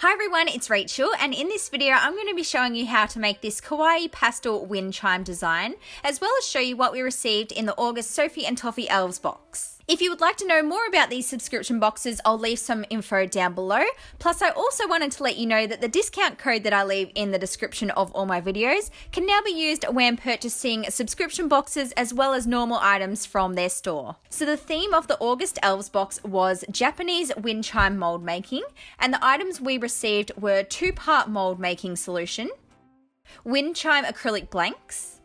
Hi everyone, it's Rachel, and in this video I'm going to be showing you how to make this kawaii pastel wind chime design, as well as show you what we received in the August Sophie and Toffee Elves box. If you would like to know more about these subscription boxes, I'll leave some info down below. Plus, I also wanted to let you know that the discount code that I leave in the description of all my videos can now be used when purchasing subscription boxes as well as normal items from their store. So the theme of the August Elves box was Japanese wind chime mold making, and the items we received were 2-part mold making solution, wind chime acrylic blanks,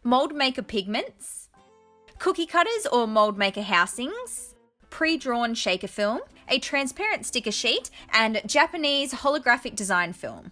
mold maker pigments, cookie cutters or mold maker housings, pre-drawn shaker film, a transparent sticker sheet, and Japanese holographic design film.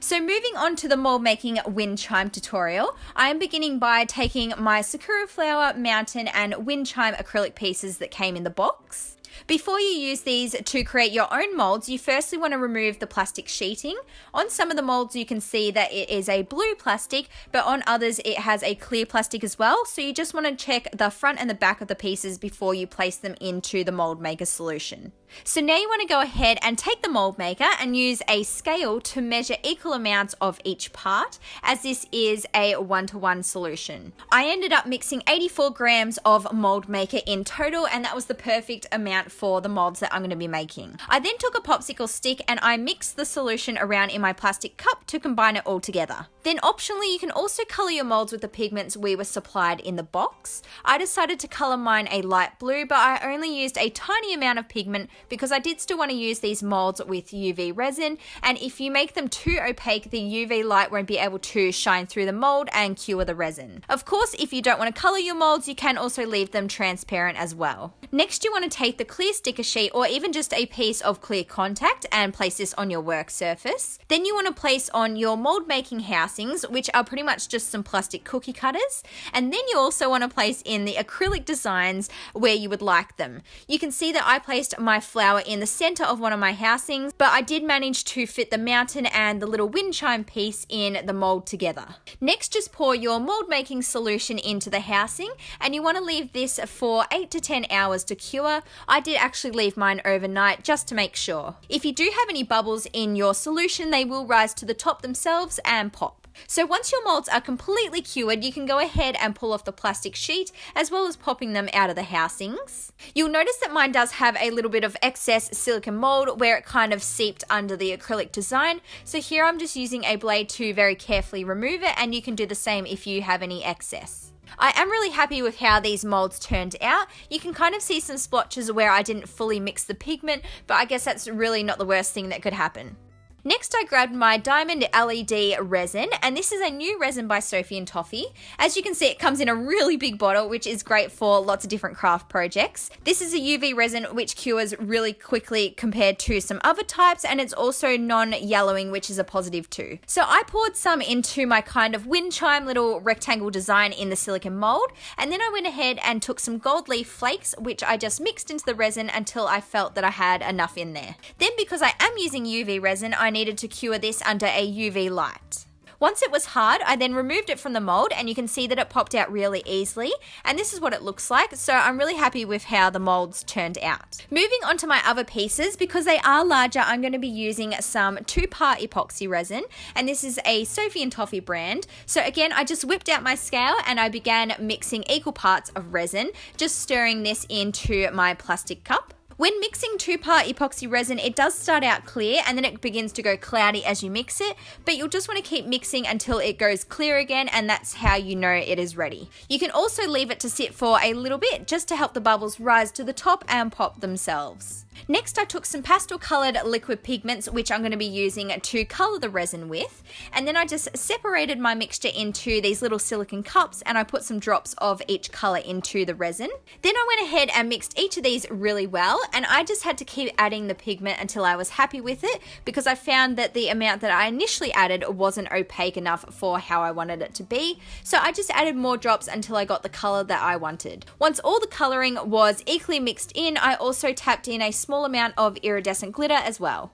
So moving on to the mold making wind chime tutorial, I am beginning by taking my sakura flower, mountain, and wind chime acrylic pieces that came in the box. Before you use these to create your own molds, you firstly want to remove the plastic sheeting. On some of the molds you can see that it is a blue plastic, but on others it has a clear plastic as well, so you just want to check the front and the back of the pieces before you place them into the mold maker solution. So now you want to go ahead and take the mold maker and use a scale to measure equal amounts of each part, as this is a 1-to-1 solution. I ended up mixing 84 grams of mold maker in total, and that was the perfect amount for the molds that I'm going to be making. I then took a popsicle stick and I mixed the solution around in my plastic cup to combine it all together. Then optionally you can also colour your molds with the pigments we were supplied in the box. I decided to colour mine a light blue, but I only used a tiny amount of pigment because I did still want to use these molds with UV resin, and if you make them too opaque, the UV light won't be able to shine through the mold and cure the resin. Of course, if you don't want to colour your molds, you can also leave them transparent as well. Next, you want to take the clear sticker sheet or even just a piece of clear contact and place this on your work surface. Then you want to place on your mold making housings, which are pretty much just some plastic cookie cutters, and then you also want to place in the acrylic designs where you would like them. You can see that I placed my flower in the center of one of my housings, but I did manage to fit the mountain and the little wind chime piece in the mold together. Next, just pour your mold making solution into the housing, and you want to leave this for 8 to 10 hours to cure. I did actually leave mine overnight just to make sure. If you do have any bubbles in your solution, they will rise to the top themselves and pop. So once your molds are completely cured, you can go ahead and pull off the plastic sheet as well as popping them out of the housings. You'll notice that mine does have a little bit of excess silicone mold where it kind of seeped under the acrylic design. So here I'm just using a blade to very carefully remove it, and you can do the same if you have any excess. I am really happy with how these molds turned out. You can kind of see some splotches where I didn't fully mix the pigment, but I guess that's really not the worst thing that could happen. Next, I grabbed my diamond LED resin, and this is a new resin by Sophie and Toffee. As you can see, it comes in a really big bottle, which is great for lots of different craft projects. This is a UV resin which cures really quickly compared to some other types, and it's also non-yellowing, which is a positive too. So I poured some into my kind of wind chime little rectangle design in the silicone mold, and then I went ahead and took some gold leaf flakes, which I just mixed into the resin until I felt that I had enough in there. Then, because I am using UV resin, I needed to cure this under a UV light. Once it was hard, I then removed it from the mold, and you can see that it popped out really easily, and this is what it looks like, so I'm really happy with how the molds turned out. Moving on to my other pieces, because they are larger, I'm going to be using some 2-part epoxy resin, and this is a Sophie and Toffee brand. So again, I just whipped out my scale and I began mixing equal parts of resin, just stirring this into my plastic cup. When mixing 2-part epoxy resin, it does start out clear and then it begins to go cloudy as you mix it, but you'll just want to keep mixing until it goes clear again, and that's how you know it is ready. You can also leave it to sit for a little bit just to help the bubbles rise to the top and pop themselves. Next, I took some pastel coloured liquid pigments, which I'm going to be using to colour the resin with, and then I just separated my mixture into these little silicone cups, and I put some drops of each colour into the resin. Then I went ahead and mixed each of these really well, and I just had to keep adding the pigment until I was happy with it, because I found that the amount that I initially added wasn't opaque enough for how I wanted it to be, so I just added more drops until I got the colour that I wanted. Once all the colouring was equally mixed in, I also tapped in a small amount of iridescent glitter as well.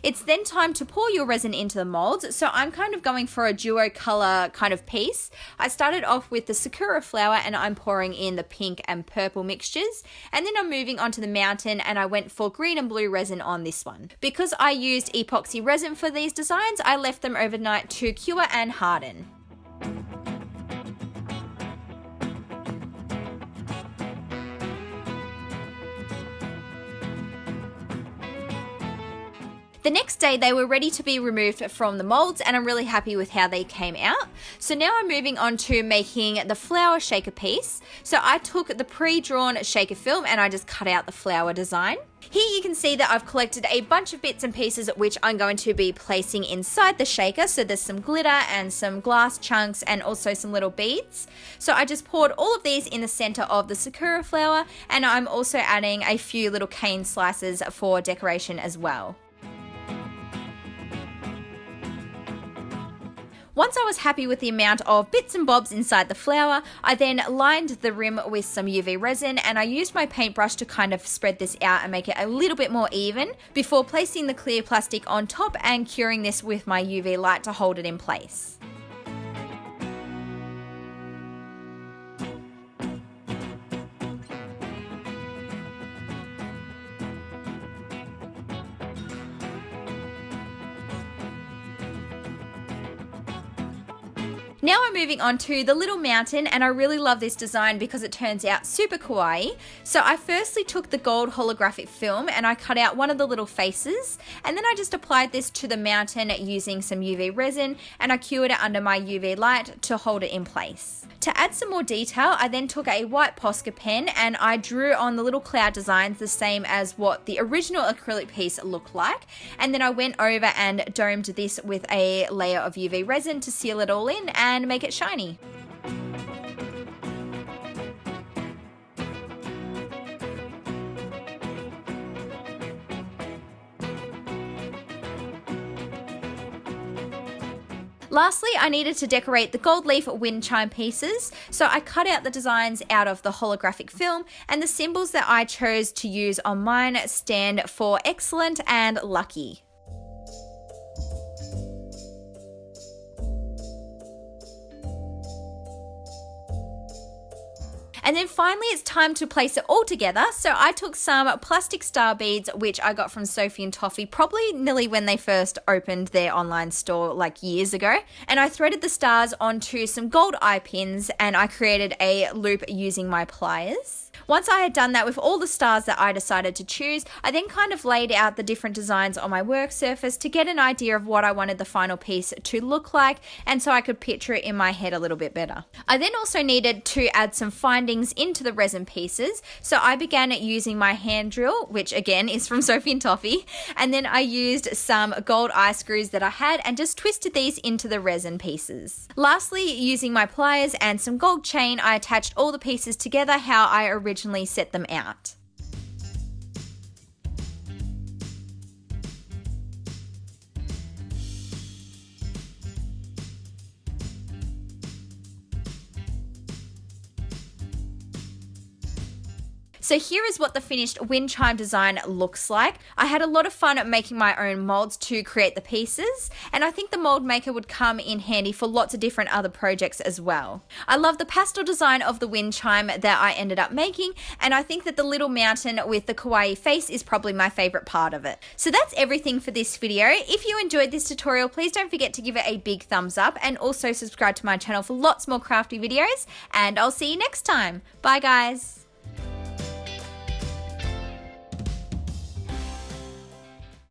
It's then time to pour your resin into the molds, so I'm kind of going for a duo color kind of piece. I started off with the Sakura flower and I'm pouring in the pink and purple mixtures, and then I'm moving on to the mountain and I went for green and blue resin on this one. Because I used epoxy resin for these designs, I left them overnight to cure and harden. The next day they were ready to be removed from the molds, and I'm really happy with how they came out. So now I'm moving on to making the flower shaker piece. So I took the pre-drawn shaker film and I just cut out the flower design. Here you can see that I've collected a bunch of bits and pieces which I'm going to be placing inside the shaker. So there's some glitter and some glass chunks and also some little beads. So I just poured all of these in the center of the Sakura flower, and I'm also adding a few little cane slices for decoration as well. Once I was happy with the amount of bits and bobs inside the flower, I then lined the rim with some UV resin, and I used my paintbrush to kind of spread this out and make it a little bit more even before placing the clear plastic on top and curing this with my UV light to hold it in place. Now I'm moving on to the little mountain, and I really love this design because it turns out super kawaii. So I firstly took the gold holographic film and I cut out one of the little faces, and then I just applied this to the mountain using some UV resin, and I cured it under my UV light to hold it in place. To add some more detail, I then took a white Posca pen and I drew on the little cloud designs the same as what the original acrylic piece looked like, and then I went over and domed this with a layer of UV resin to seal it all in and make it shiny. Lastly, I needed to decorate the gold leaf wind chime pieces, so I cut out the designs out of the holographic film, and the symbols that I chose to use on mine stand for excellent and lucky. And then finally it's time to place it all together. So I took some plastic star beads, which I got from Sophie and Toffee probably nearly when they first opened their online store like years ago. And I threaded the stars onto some gold eye pins and I created a loop using my pliers. Once I had done that with all the stars that I decided to choose, I then kind of laid out the different designs on my work surface to get an idea of what I wanted the final piece to look like, and so I could picture it in my head a little bit better. I then also needed to add some findings into the resin pieces, so I began using my hand drill, which again is from Sophie and Toffee, and then I used some gold eye screws that I had and just twisted these into the resin pieces. Lastly, using my pliers and some gold chain, I attached all the pieces together how I originally set them out. So here is what the finished wind chime design looks like. I had a lot of fun at making my own molds to create the pieces, and I think the mold maker would come in handy for lots of different other projects as well. I love the pastel design of the wind chime that I ended up making, and I think that the little mountain with the kawaii face is probably my favorite part of it. So that's everything for this video. If you enjoyed this tutorial, please don't forget to give it a big thumbs up and also subscribe to my channel for lots more crafty videos, and I'll see you next time. Bye guys.